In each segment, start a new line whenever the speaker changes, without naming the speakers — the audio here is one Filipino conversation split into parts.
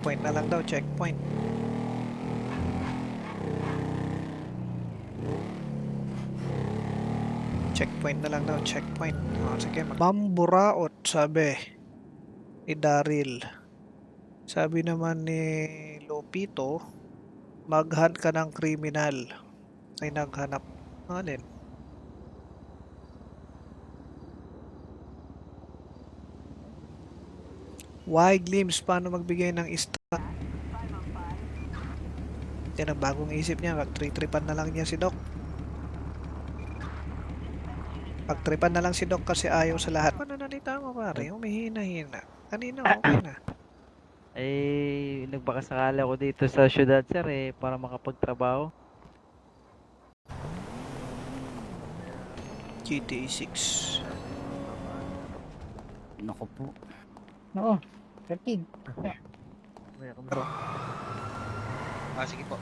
Checkpoint na lang daw, checkpoint. Checkpoint na lang daw, checkpoint. Sige, Mamburaot, sabi ni Daryl. Sabi naman ni Lopito, maghan ka ng kriminal. Ay naghanap. Alin? Wide limbs, paano magbigay ng stat? Yan ang bagong isip niya, mag-tripan na lang niya si Doc. Pagtripan na lang si Doc kasi ayaw sa lahat. Pananalita mo pare, humihina-hina. Kanina okay na.
Nagbakasakala ako dito sa syudad, sir, para makapagtrabaho.
GTA 6.
Naku po.
Oo, Fertig.
Pero,
Sige po.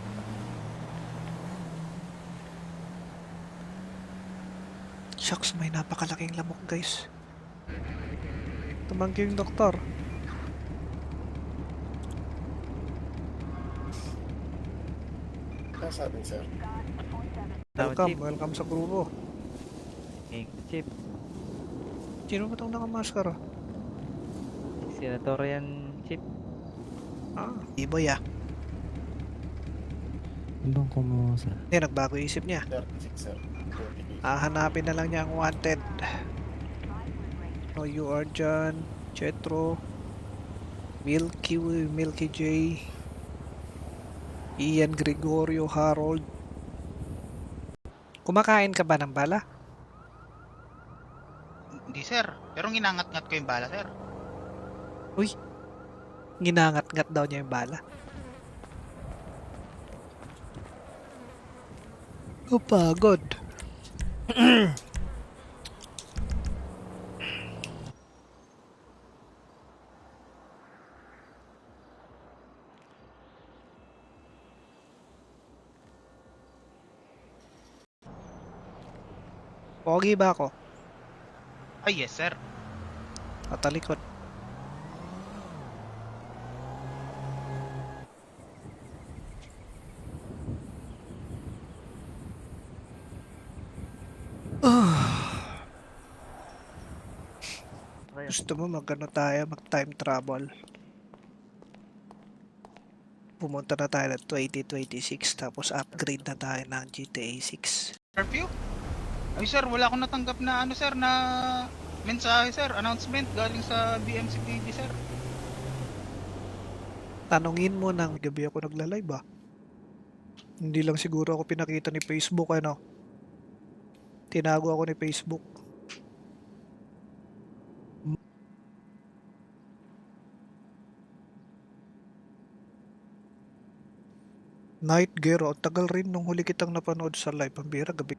shucks, may napakalaking lamok guys. Tumanggi yung doktor.
Ano sabi, sir?
Welcome, welcome sa grupo.
Chief,
Sino ba itong nakamaskara?
senator yan, Chief.
Iboy ah.
Ibang kumuha, sir.
Hindi, nagbago isip niya.
36, sir. 48.
Hahanapin na lang niya ang wanted. No, you are John, Chetro, Milky J, Ian Gregorio Harold. Kumakain ka ba ng bala?
Hindi sir, pero nginangat-ngat ko yung bala sir.
Ginangat-ngat daw niya yung bala. Kapagod. Pogi ba ako?
Ay yes sir.
Tatalikod. Gusto mo mag-ano tayo, mag-time travel? Pumunta na tayo ng 2026 tapos upgrade na tayo ng GTA 6.
Curfew? Ay sir, wala akong natanggap na ano sir na mensahe sir, announcement galing sa BMCPD sir.
Tanungin mo nang gabi ako nagla-live ah. Hindi lang siguro ako pinakita ni Facebook ano. Tinago ako ni Facebook. Night Gero, tagal rin nung huli kitang napanood sa live. Ang bira, gabi.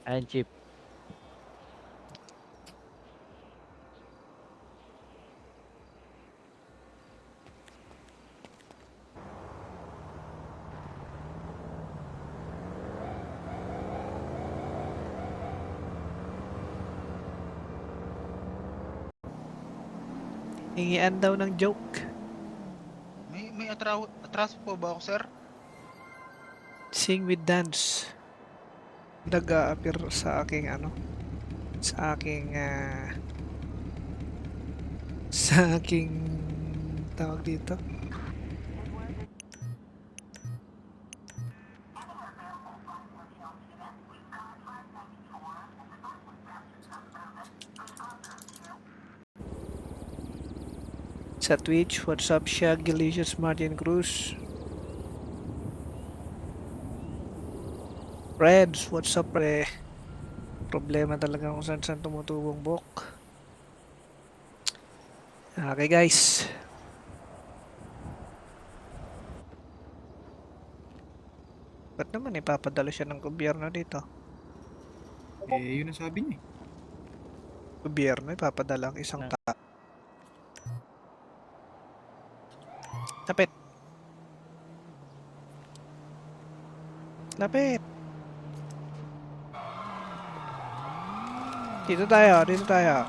Ayan, Chief.
Hingian daw ng joke.
May atraso po ba ako sir?
Sing with dance. Nag-a-appear sa aking ano, sa aking sa aking tawag dito. Sa Twitch, what's up Shag, Delicious, Martin Cruz. Reds, what's up pre? Problema talaga kung saan saan tumutubong bok. Okay guys. Ba't naman ipapadala siya ng gobyerno dito?
Yun ang sabi niya.
Gobyerno ipapadala ang isang tao. Lapit. Lapit. Dito tayo, dito tayo.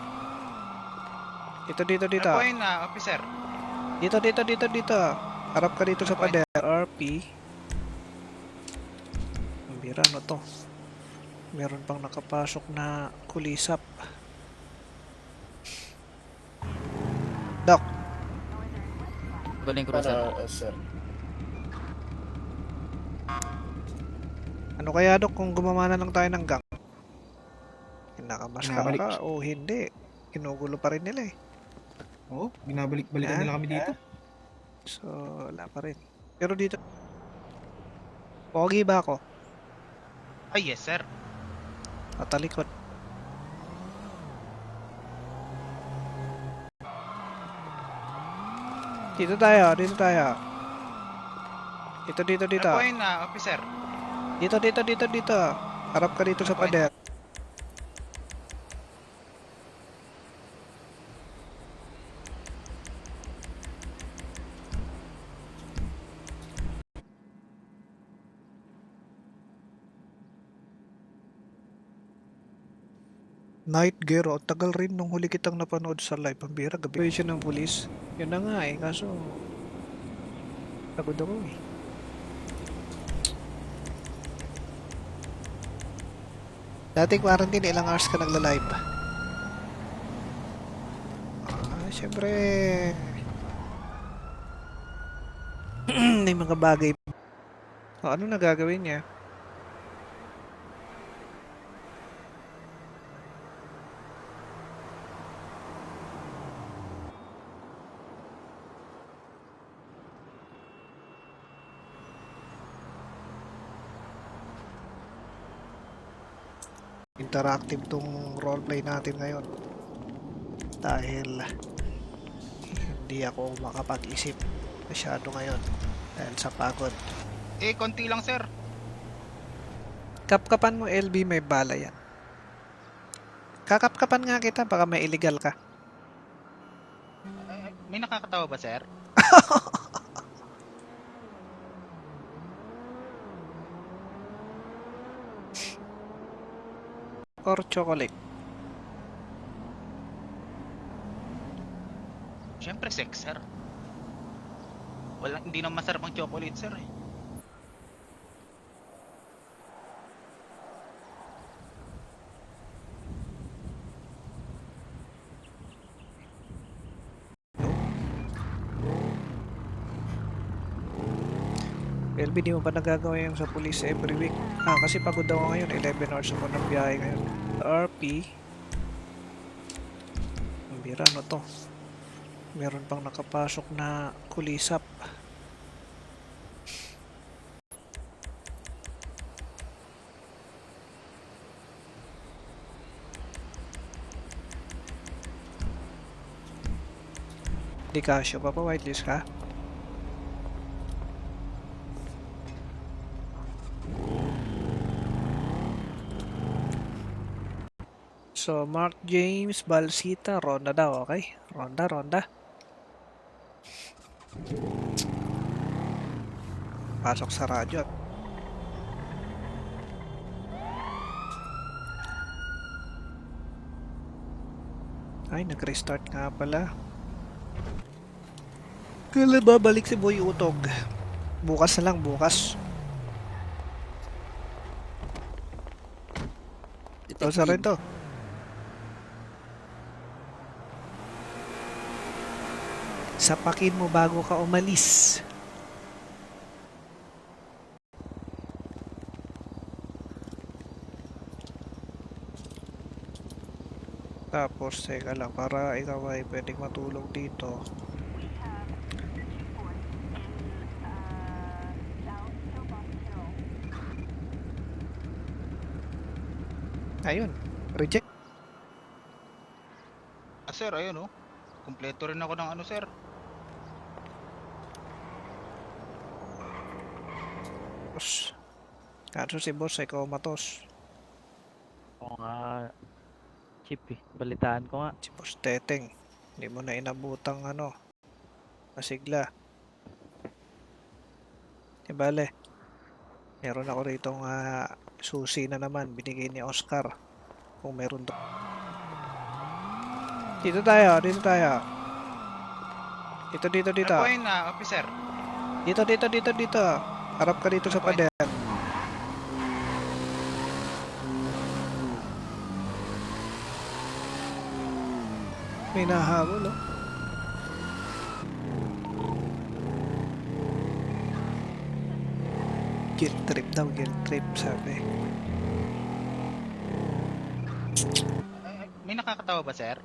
Dito.
Ano po yun, officer?
Dito. Harap ka dito sa
Ano po yun?
pader. RP. Ang bira, ano to? Meron pang nakapasok na kulisap. Doc,
Galing cruiser.
Para, sir.
ano kaya Doc kung gumamana lang tayo ng gang? Nakamaskara
Binabalik.
ka o hindi? Ginugulo pa rin nila eh.
Oo, binabalik-balikan
Ah,
nila kami dito.
So, wala pa rin. Pero dito, pogi ba ako?
Ay, yes, sir.
Patalikod. Dito tayo. Dito.
Ano po yun, officer?
Dito. Harap ka dito sa
Ano po yun?
pader. Night Gear, oh, tagal rin nung huli kitang napanood sa live. Ang bira, gabi siya ng pulis. Yun na nga eh, kaso pagod ako eh. Dati quarantine, ilang hours ka nagla-live? Syempre may mga bagay. Ano na gagawin niya? Interactive tong roleplay natin ngayon dahil hindi ako makapag-isip masyado ngayon dahil sa pagod.
Konti lang, sir.
Kapkapan mo LB, may bala yan. Kakapkapan nga kita, baka may illegal ka.
May nakakatawa ba, sir?
Or chocolate.
Siyempre, sex, sir. Hindi naman masarap ang chocolate, sir.
LB, di mo pa nagagawa yung sa police every week? Kasi pagod ako ngayon. 11 hours ako ng biyahe ngayon. RP. Ang bira, ano to? Meron pang nakapasok na kulisap. Di kasyo pa pa, whitelist ka? So, Mark James, Balsita, Ronda daw, okay? Ronda. Pasok sa radyo. Ay, nag-restart nga pala. Kailan babalik si Boy Utog? Bukas na lang, bukas. Ito sa rin to. Sapakin mo bago ka umalis. Tapos, teka lang, para ikaw ay pwedeng matulog dito. Ayun, reject.
Sir, ayun, oh. Kumpleto rin ako ng ano, sir.
Boss. Kaso si boss ay komatos.
Oo nga, chip eh. Balitaan ko nga.
Si boss Teteng. Hindi mo na inabutang ano. Masigla. Di bale. Meron ako rito susi na naman. Binigay ni Oscar. Kung meron to. Dito tayo, dito tayo. Dito, dito, dito.
Ano po yun, officer?
Dito, dito, dito, dito. Harap ka dito sa pader. May nahabol, oh. Guilt trip daw, guilt trip, sabi.
May nakakatawa ba, sir?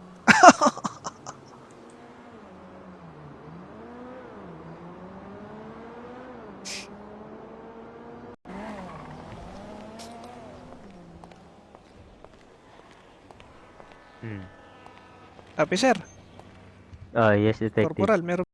Officer,
Oh, yes, detective.
corporal, meron